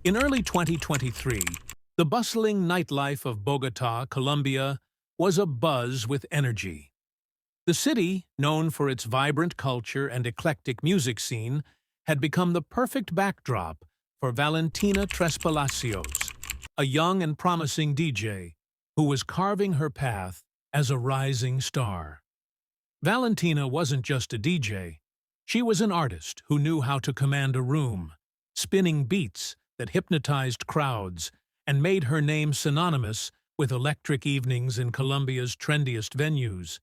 In early 2023, the bustling nightlife of Bogotá, Colombia, was abuzz with energy. The city, known for its vibrant culture and eclectic music scene, had become the perfect backdrop for Valentina Trespalacios, a young and promising DJ who was carving her path as a rising star. Valentina wasn't just a DJ. She was an artist who knew how to command a room, spinning beats that hypnotized crowds and made her name synonymous with electric evenings in Colombia's trendiest venues.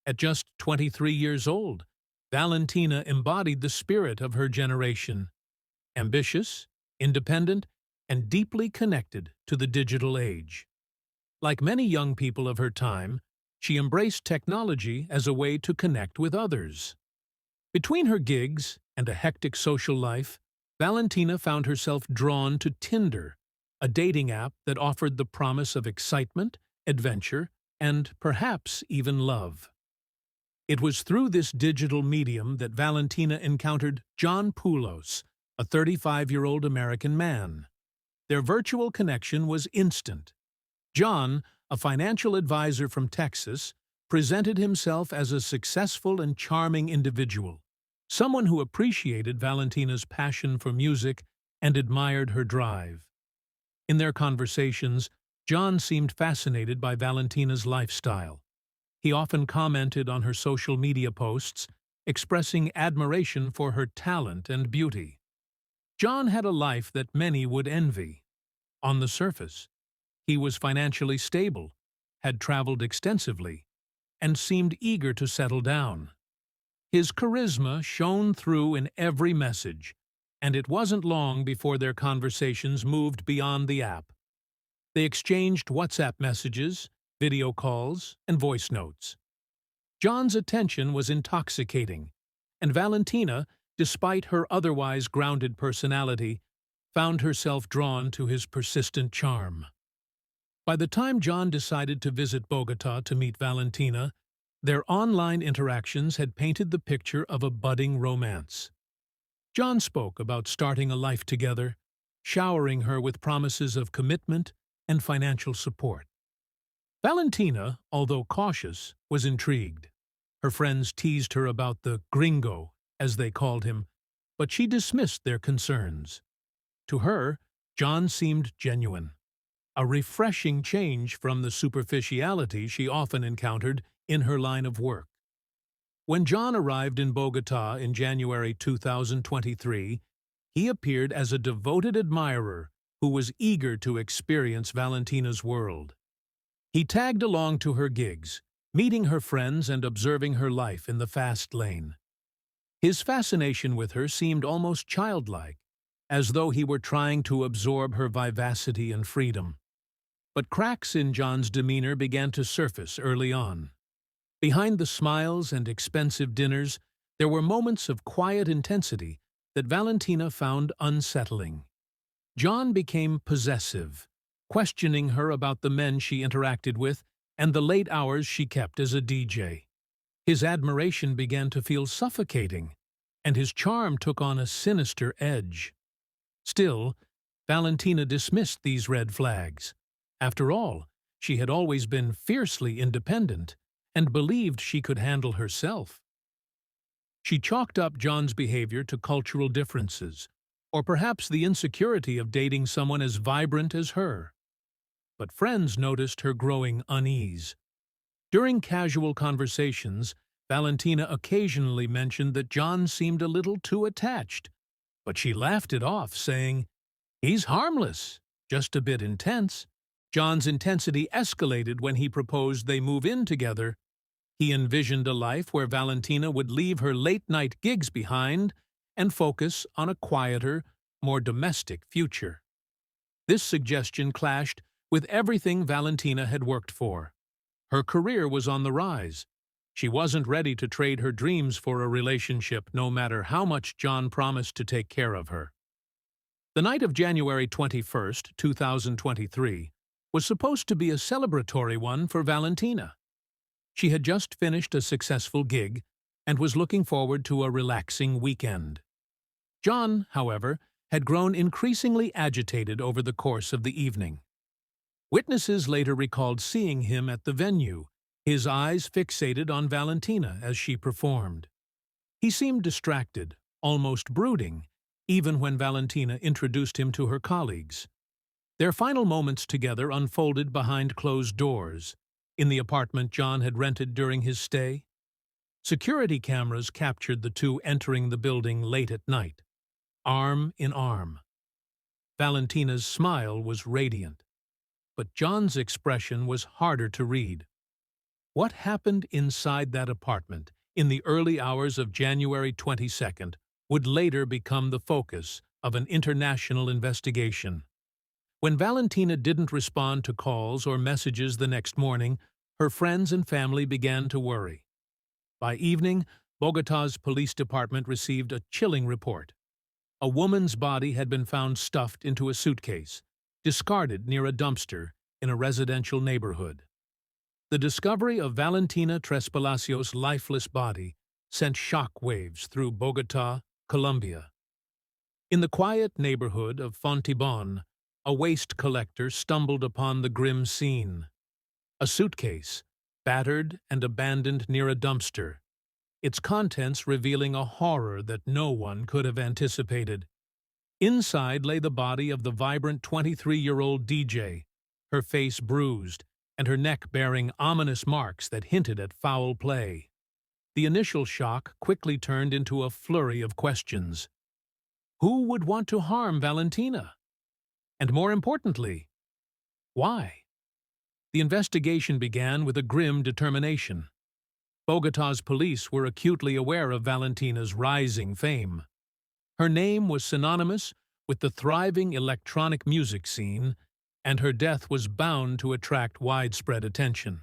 At just 23 years old, Valentina embodied the spirit of her generation, ambitious, independent, and deeply connected to the digital age. Like many young people of her time, she embraced technology as a way to connect with others. Between her gigs and a hectic social life, Valentina found herself drawn to Tinder, a dating app that offered the promise of excitement, adventure, and perhaps even love. It was through this digital medium that Valentina encountered John Poulos, a 35-year-old American man. Their virtual connection was instant. John, a financial advisor from Texas, presented himself as a successful and charming individual, someone who appreciated Valentina's passion for music and admired her drive. In their conversations, John seemed fascinated by Valentina's lifestyle. He often commented on her social media posts, expressing admiration for her talent and beauty. John had a life that many would envy. On the surface, he was financially stable, had traveled extensively, and seemed eager to settle down. His charisma shone through in every message, and it wasn't long before their conversations moved beyond the app. They exchanged WhatsApp messages, video calls, and voice notes. John's attention was intoxicating, and Valentina, despite her otherwise grounded personality, found herself drawn to his persistent charm. By the time John decided to visit Bogotá to meet Valentina, their online interactions had painted the picture of a budding romance. John spoke about starting a life together, showering her with promises of commitment and financial support. Valentina, although cautious, was intrigued. Her friends teased her about the gringo, as they called him, but she dismissed their concerns. To her, John seemed genuine, a refreshing change from the superficiality she often encountered in her line of work. When John arrived in Bogotá in January 2023, he appeared as a devoted admirer who was eager to experience Valentina's world. He tagged along to her gigs, meeting her friends and observing her life in the fast lane. His fascination with her seemed almost childlike, as though he were trying to absorb her vivacity and freedom. But cracks in John's demeanor began to surface early on. Behind the smiles and expensive dinners, there were moments of quiet intensity that Valentina found unsettling. John became possessive, questioning her about the men she interacted with and the late hours she kept as a DJ. His admiration began to feel suffocating, and his charm took on a sinister edge. Still, Valentina dismissed these red flags. After all, she had always been fiercely independent and believed she could handle herself. She chalked up John's behavior to cultural differences, or perhaps the insecurity of dating someone as vibrant as her. But friends noticed her growing unease. During casual conversations, Valentina occasionally mentioned that John seemed a little too attached, but she laughed it off, saying, "He's harmless, just a bit intense." John's intensity escalated when he proposed they move in together. He envisioned a life where Valentina would leave her late-night gigs behind and focus on a quieter, more domestic future. This suggestion clashed with everything Valentina had worked for. Her career was on the rise. She wasn't ready to trade her dreams for a relationship, no matter how much John promised to take care of her. The night of January 21st, 2023, was supposed to be a celebratory one for Valentina. She had just finished a successful gig and was looking forward to a relaxing weekend. John, however, had grown increasingly agitated over the course of the evening. Witnesses later recalled seeing him at the venue, his eyes fixated on Valentina as she performed. He seemed distracted, almost brooding, even when Valentina introduced him to her colleagues. Their final moments together unfolded behind closed doors, in the apartment John had rented during his stay. Security cameras captured the two entering the building late at night, arm in arm. Valentina's smile was radiant, but John's expression was harder to read. What happened inside that apartment in the early hours of January 22nd would later become the focus of an international investigation. When Valentina didn't respond to calls or messages the next morning, her friends and family began to worry. By evening, Bogotá's police department received a chilling report. A woman's body had been found stuffed into a suitcase, discarded near a dumpster in a residential neighborhood. The discovery of Valentina Trespalacios' lifeless body sent shock waves through Bogotá, Colombia. In the quiet neighborhood of Fontibón, a waste collector stumbled upon the grim scene. A suitcase, battered and abandoned near a dumpster, its contents revealing a horror that no one could have anticipated. Inside lay the body of the vibrant 23-year-old DJ, her face bruised and her neck bearing ominous marks that hinted at foul play. The initial shock quickly turned into a flurry of questions. Who would want to harm Valentina? And more importantly, why? The investigation began with a grim determination. Bogotá's police were acutely aware of Valentina's rising fame. Her name was synonymous with the thriving electronic music scene, and her death was bound to attract widespread attention.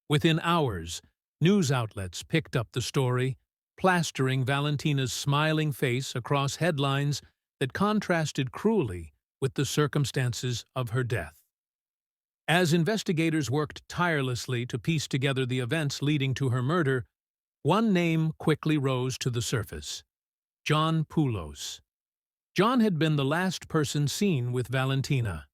Within hours, news outlets picked up the story, plastering Valentina's smiling face across headlines that contrasted cruelly with the circumstances of her death. As investigators worked tirelessly to piece together the events leading to her murder, one name quickly rose to the surface: John Poulos. John had been the last person seen with Valentina.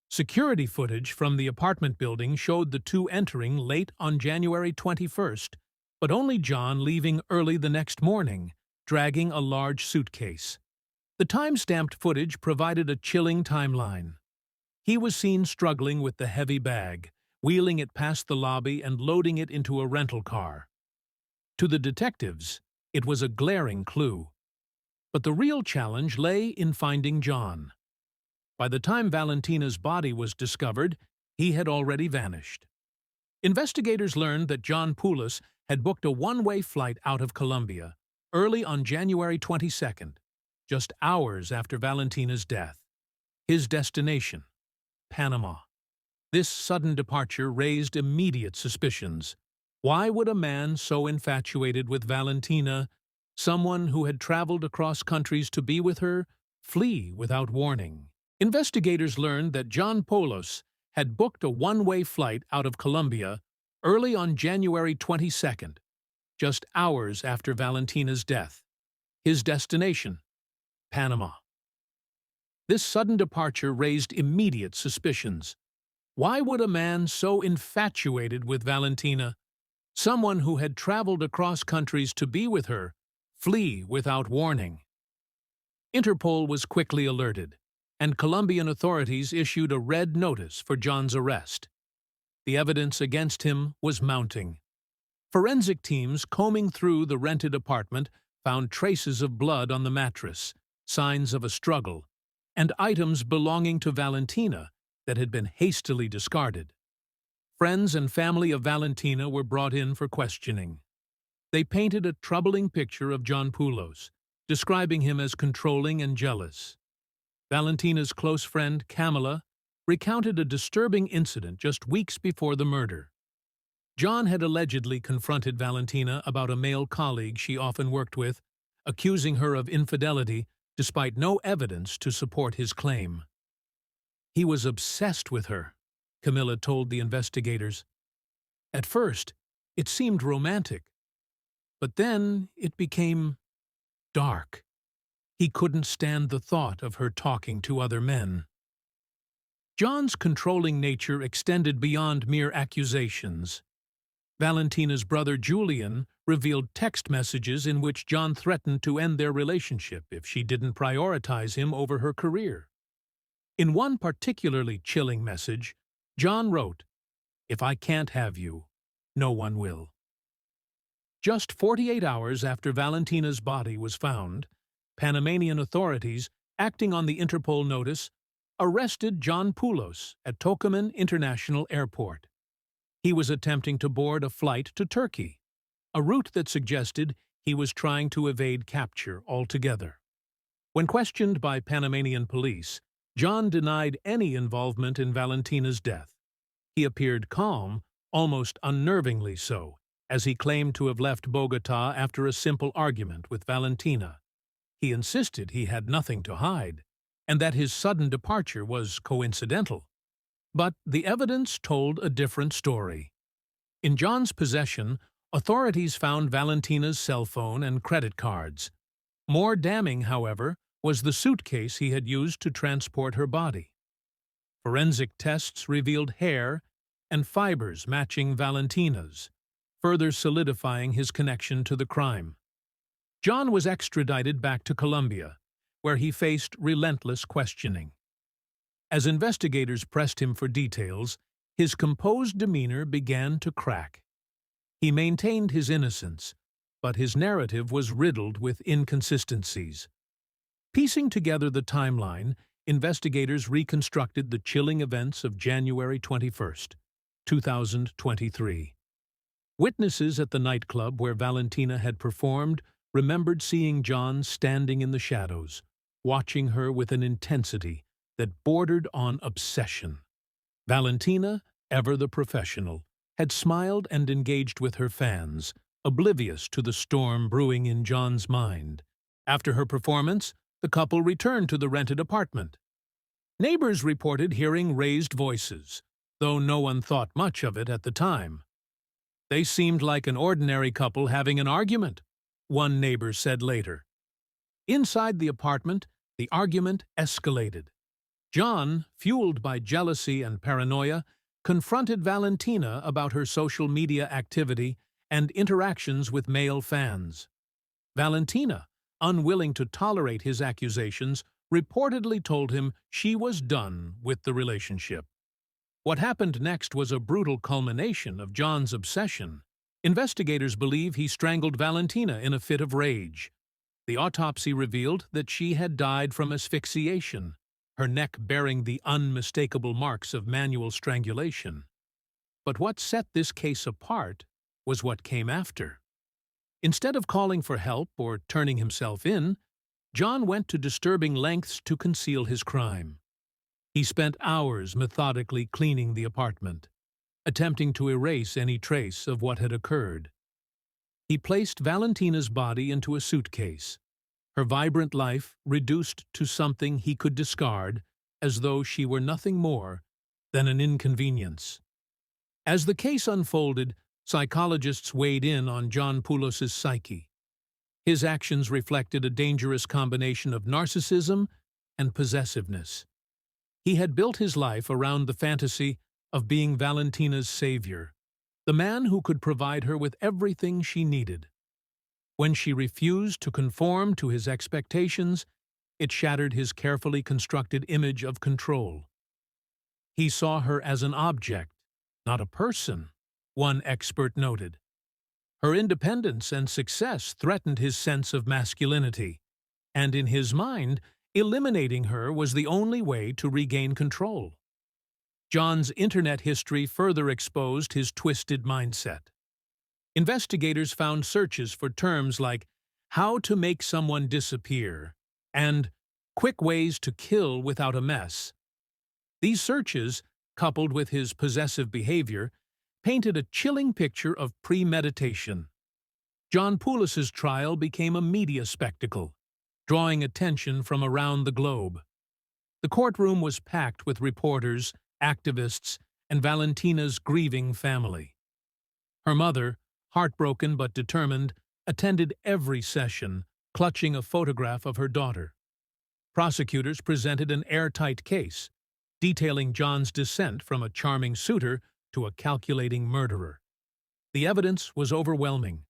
Security footage from the apartment building showed the two entering late on January 21st, but only John leaving early the next morning, dragging a large suitcase. The time-stamped footage provided a chilling timeline. He was seen struggling with the heavy bag, wheeling it past the lobby and loading it into a rental car. To the detectives, it was a glaring clue. But the real challenge lay in finding John. By the time Valentina's body was discovered, he had already vanished. Investigators learned that John Poulos had booked a one-way flight out of Colombia early on January 22nd, just hours after Valentina's death. His destination: Panama. This sudden departure raised immediate suspicions. Why would a man so infatuated with Valentina, someone who had traveled across countries to be with her, flee without warning? Investigators learned that John Poulos had booked a one-way flight out of Colombia early on January 22nd, just hours after Valentina's death. His destination: Panama. This sudden departure raised immediate suspicions. Why would a man so infatuated with Valentina, someone who had traveled across countries to be with her, flee without warning? Interpol was quickly alerted, and Colombian authorities issued a red notice for John's arrest. The evidence against him was mounting. Forensic teams combing through the rented apartment found traces of blood on the mattress, signs of a struggle, and items belonging to Valentina that had been hastily discarded. Friends and family of Valentina were brought in for questioning. They painted a troubling picture of John Poulos, describing him as controlling and jealous. Valentina's close friend, Camila, recounted a disturbing incident just weeks before the murder. John had allegedly confronted Valentina about a male colleague she often worked with, accusing her of infidelity despite no evidence to support his claim. He was obsessed with her, Camila told the investigators. At first, it seemed romantic, but then it became dark. He couldn't stand the thought of her talking to other men. John's controlling nature extended beyond mere accusations. Valentina's brother Julian revealed text messages in which John threatened to end their relationship if she didn't prioritize him over her career. In one particularly chilling message, John wrote, "If I can't have you, no one will." Just 48 hours after Valentina's body was found, Panamanian authorities, acting on the Interpol notice, arrested John Poulos at Tocumen International Airport. He was attempting to board a flight to Turkey, a route that suggested he was trying to evade capture altogether. When questioned by Panamanian police, John denied any involvement in Valentina's death. He appeared calm, almost unnervingly so, as he claimed to have left Bogotá after a simple argument with Valentina. He insisted he had nothing to hide, and that his sudden departure was coincidental. But the evidence told a different story. In John's possession, authorities found Valentina's cell phone and credit cards. More damning, however, was the suitcase he had used to transport her body. Forensic tests revealed hair and fibers matching Valentina's, further solidifying his connection to the crime. John was extradited back to Colombia, where he faced relentless questioning. As investigators pressed him for details, his composed demeanor began to crack. He maintained his innocence, but his narrative was riddled with inconsistencies. Piecing together the timeline, investigators reconstructed the chilling events of January 21, 2023. Witnesses at the nightclub where Valentina had performed remembered seeing John standing in the shadows, watching her with an intensity that bordered on obsession. Valentina, ever the professional, had smiled and engaged with her fans, oblivious to the storm brewing in John's mind. After her performance, the couple returned to the rented apartment. Neighbors reported hearing raised voices, though no one thought much of it at the time. "They seemed like an ordinary couple having an argument," one neighbor said later. Inside the apartment, the argument escalated. John, fueled by jealousy and paranoia, confronted Valentina about her social media activity and interactions with male fans. Valentina, unwilling to tolerate his accusations, reportedly told him she was done with the relationship. What happened next was a brutal culmination of John's obsession. Investigators believe he strangled Valentina in a fit of rage. The autopsy revealed that she had died from asphyxiation, her neck bearing the unmistakable marks of manual strangulation. But what set this case apart was what came after. Instead of calling for help or turning himself in, John went to disturbing lengths to conceal his crime. He spent hours methodically cleaning the apartment, attempting to erase any trace of what had occurred. He placed Valentina's body into a suitcase, her vibrant life reduced to something he could discard as though she were nothing more than an inconvenience. As the case unfolded, psychologists weighed in on John Poulos's psyche. His actions reflected a dangerous combination of narcissism and possessiveness. He had built his life around the fantasy of being Valentina's savior, the man who could provide her with everything she needed. When she refused to conform to his expectations, it shattered his carefully constructed image of control. He saw her as an object, not a person, one expert noted. Her independence and success threatened his sense of masculinity, and in his mind, eliminating her was the only way to regain control. John's internet history further exposed his twisted mindset. Investigators found searches for terms like "how to make someone disappear" and "quick ways to kill without a mess." These searches, coupled with his possessive behavior, painted a chilling picture of premeditation. John Poulos's trial became a media spectacle, drawing attention from around the globe. The courtroom was packed with reporters, activists, and Valentina's grieving family. Her mother, heartbroken but determined, attended every session, clutching a photograph of her daughter. Prosecutors presented an airtight case, detailing John's descent from a charming suitor to a calculating murderer. The evidence was overwhelming.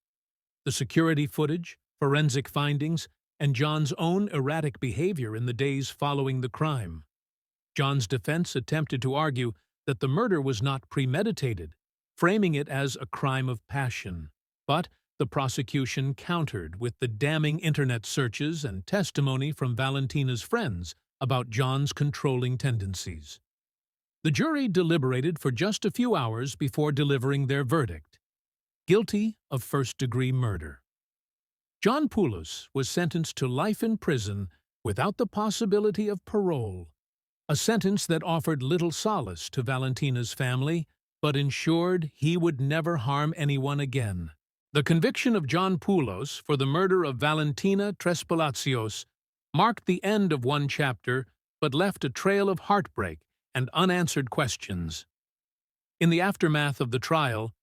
The security footage, forensic findings, and John's own erratic behavior in the days following the crime. John's defense attempted to argue that the murder was not premeditated, framing it as a crime of passion. But the prosecution countered with the damning internet searches and testimony from Valentina's friends about John's controlling tendencies. The jury deliberated for just a few hours before delivering their verdict: guilty of first-degree murder. John Poulos was sentenced to life in prison without the possibility of parole, a sentence that offered little solace to Valentina's family, but ensured he would never harm anyone again. The conviction of John Poulos for the murder of Valentina Trespalacios marked the end of one chapter, but left a trail of heartbreak and unanswered questions. In the aftermath of the trial,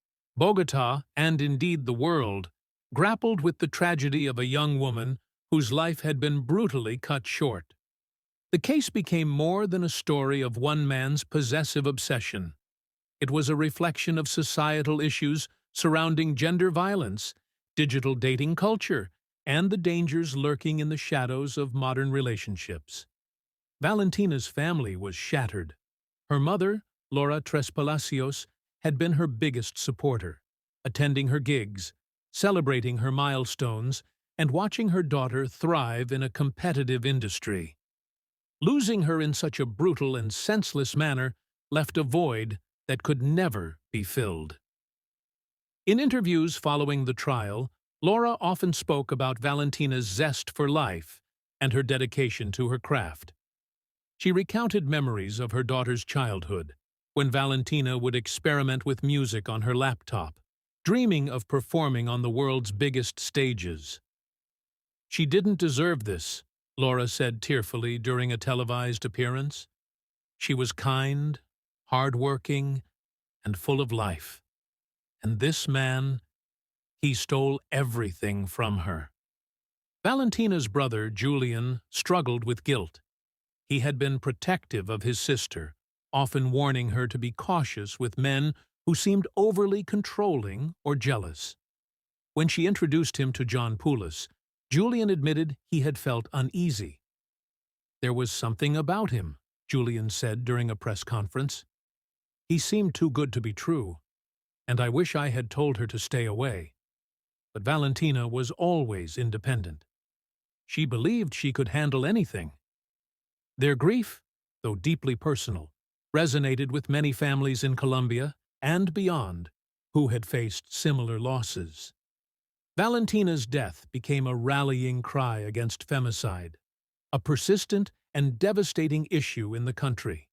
Bogotá, and indeed the world, grappled with the tragedy of a young woman whose life had been brutally cut short. The case became more than a story of one man's possessive obsession. It was a reflection of societal issues surrounding gender violence, digital dating culture, and the dangers lurking in the shadows of modern relationships. Valentina's family was shattered. Her mother, Laura Trespalacios, had been her biggest supporter, attending her gigs, celebrating her milestones, and watching her daughter thrive in a competitive industry. Losing her in such a brutal and senseless manner left a void that could never be filled. In interviews following the trial, Laura often spoke about Valentina's zest for life and her dedication to her craft. She recounted memories of her daughter's childhood, when Valentina would experiment with music on her laptop, dreaming of performing on the world's biggest stages. "She didn't deserve this," Laura said tearfully during a televised appearance. "She was kind, hard-working, and full of life. And this man, he stole everything from her." Valentina's brother, Julian, struggled with guilt. He had been protective of his sister, often warning her to be cautious with men who seemed overly controlling or jealous. When she introduced him to John Poulos, Julian admitted he had felt uneasy. "There was something about him," Julian said during a press conference. "He seemed too good to be true, and I wish I had told her to stay away." But Valentina was always independent. She believed she could handle anything. Their grief, though deeply personal, resonated with many families in Colombia and beyond who had faced similar losses. Valentina's death became a rallying cry against femicide, a persistent and devastating issue in the country.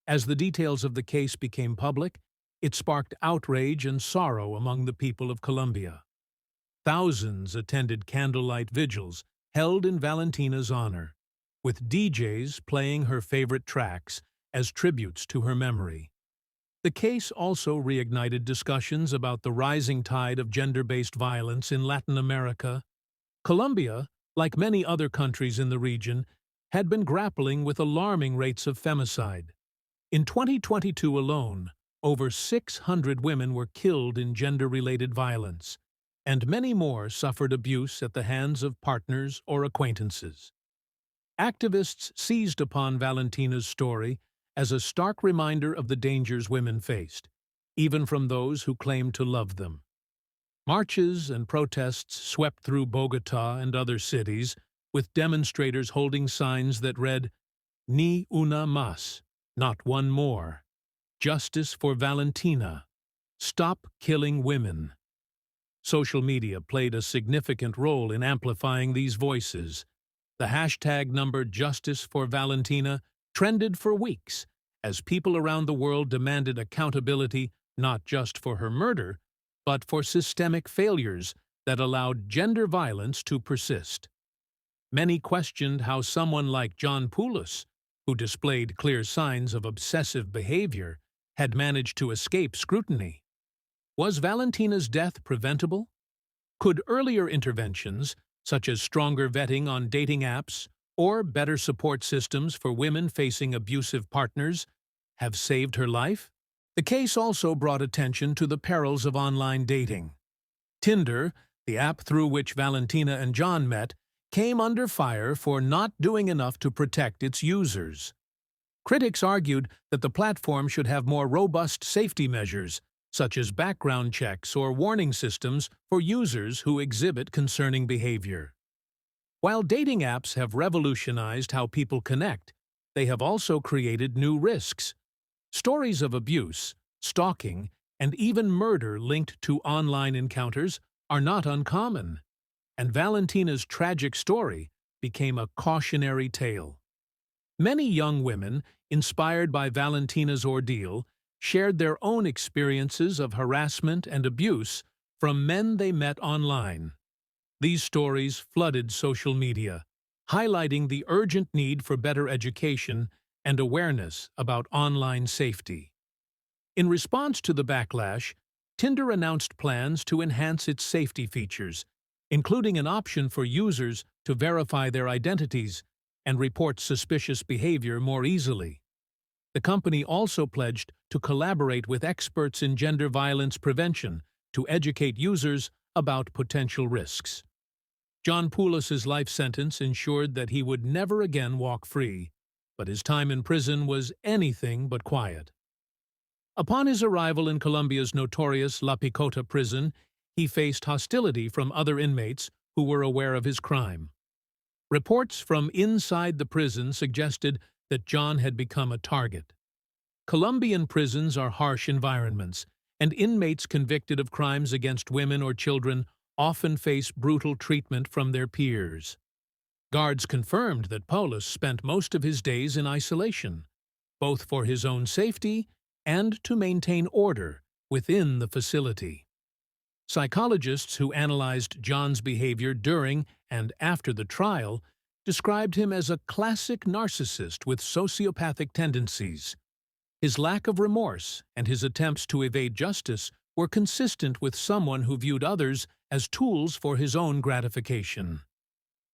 As the details of the case became public, it sparked outrage and sorrow among the people of Colombia. Thousands attended candlelight vigils held in Valentina's honor, with DJs playing her favorite tracks as tributes to her memory. The case also reignited discussions about the rising tide of gender-based violence in Latin America. Colombia, like many other countries in the region, had been grappling with alarming rates of femicide. In 2022 alone, over 600 women were killed in gender-related violence, and many more suffered abuse at the hands of partners or acquaintances. Activists seized upon Valentina's story as a stark reminder of the dangers women faced, even from those who claimed to love them. Marches and protests swept through Bogotá and other cities, with demonstrators holding signs that read, "Ni una más," not one more. "Justice for Valentina. Stop killing women." Social media played a significant role in amplifying these voices. The hashtag number Justice for Valentina trended for weeks as people around the world demanded accountability not just for her murder, but for systemic failures that allowed gender violence to persist. Many questioned how someone like John Poulos, who displayed clear signs of obsessive behavior, had managed to escape scrutiny. Was Valentina's death preventable? Could earlier interventions, such as stronger vetting on dating apps or better support systems for women facing abusive partners, have saved her life. The case also brought attention to the perils of online dating. Tinder, the app through which Valentina and John met, came under fire for not doing enough to protect its users. Critics argued that the platform should have more robust safety measures, such as background checks or warning systems for users who exhibit concerning behavior. While dating apps have revolutionized how people connect, they have also created new risks. Stories of abuse, stalking, and even murder linked to online encounters are not uncommon, and Valentina's tragic story became a cautionary tale. Many young women, inspired by Valentina's ordeal, shared their own experiences of harassment and abuse from men they met online. These stories flooded social media, highlighting the urgent need for better education and awareness about online safety. In response to the backlash, Tinder announced plans to enhance its safety features, including an option for users to verify their identities and report suspicious behavior more easily. The company also pledged to collaborate with experts in gender violence prevention to educate users about potential risks. John Poulos' life sentence ensured that he would never again walk free, but his time in prison was anything but quiet. Upon his arrival in Colombia's notorious La Picota prison, he faced hostility from other inmates who were aware of his crime. Reports from inside the prison suggested that John had become a target. Colombian prisons are harsh environments, and inmates convicted of crimes against women or children often face brutal treatment from their peers. Guards confirmed that Paulus spent most of his days in isolation, both for his own safety and to maintain order within the facility. Psychologists who analyzed John's behavior during and after the trial described him as a classic narcissist with sociopathic tendencies. His lack of remorse and his attempts to evade justice were consistent with someone who viewed others as tools for his own gratification.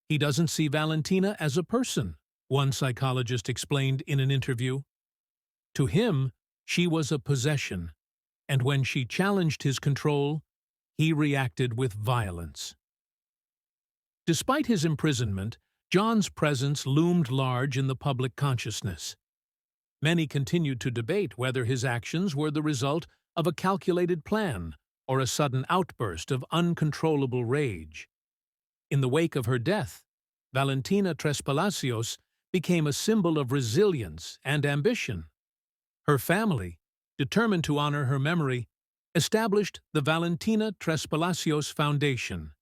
He doesn't see Valentina as a person, one psychologist explained in an interview. To him, she was a possession, and when she challenged his control, he reacted with violence. Despite his imprisonment, John's presence loomed large in the public consciousness. Many continued to debate whether his actions were the result of a calculated plan or a sudden outburst of uncontrollable rage. In the wake of her death, Valentina Trespalacios became a symbol of resilience and ambition. Her family, determined to honor her memory, established the Valentina Trespalacios Foundation,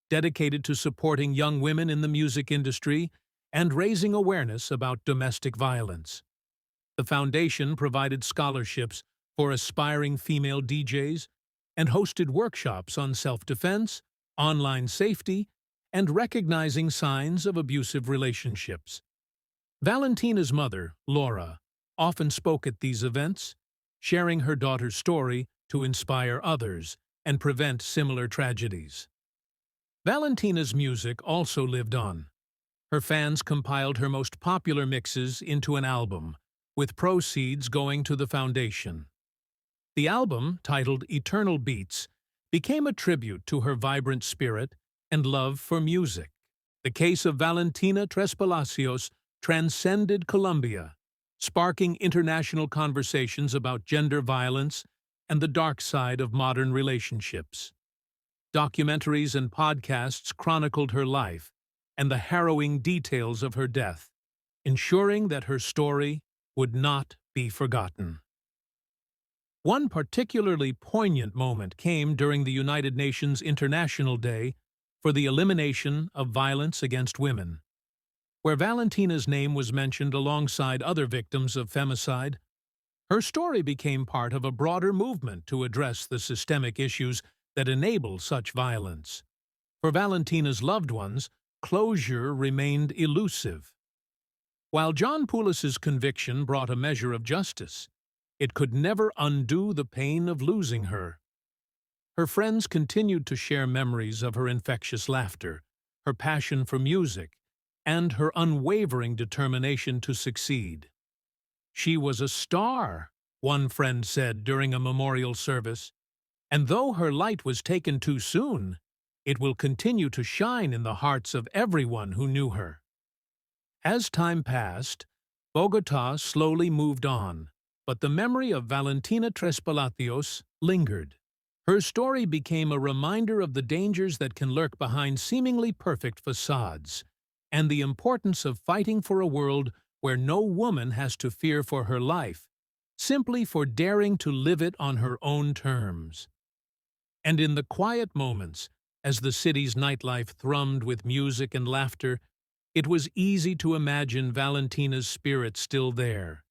dedicated to supporting young women in the music industry and raising awareness about domestic violence. The foundation provided scholarships for aspiring female DJs and hosted workshops on self-defense, online safety, and recognizing signs of abusive relationships. Valentina's mother, Laura, often spoke at these events, sharing her daughter's story to inspire others and prevent similar tragedies. Valentina's music also lived on. Her fans compiled her most popular mixes into an album, with proceeds going to the foundation. The album, titled Eternal Beats, became a tribute to her vibrant spirit and love for music. The case of Valentina Trespalacios transcended Colombia, sparking international conversations about gender violence and the dark side of modern relationships. Documentaries and podcasts chronicled her life and the harrowing details of her death, ensuring that her story would not be forgotten. One particularly poignant moment came during the United Nations International Day for the Elimination of Violence Against Women, where Valentina's name was mentioned alongside other victims of femicide. Her story became part of a broader movement to address the systemic issues that enable such violence. For Valentina's loved ones, closure remained elusive. While John Poulos' conviction brought a measure of justice, it could never undo the pain of losing her. Her friends continued to share memories of her infectious laughter, her passion for music, and her unwavering determination to succeed. She was a star, one friend said during a memorial service, and though her light was taken too soon, it will continue to shine in the hearts of everyone who knew her. As time passed, Bogotá slowly moved on, but the memory of Valentina Trespalacios lingered. Her story became a reminder of the dangers that can lurk behind seemingly perfect facades, and the importance of fighting for a world where no woman has to fear for her life, simply for daring to live it on her own terms. And in the quiet moments, as the city's nightlife thrummed with music and laughter, it was easy to imagine Valentina's spirit still there,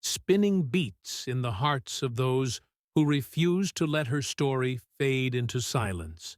spinning beats in the hearts of those who refused to let her story fade into silence.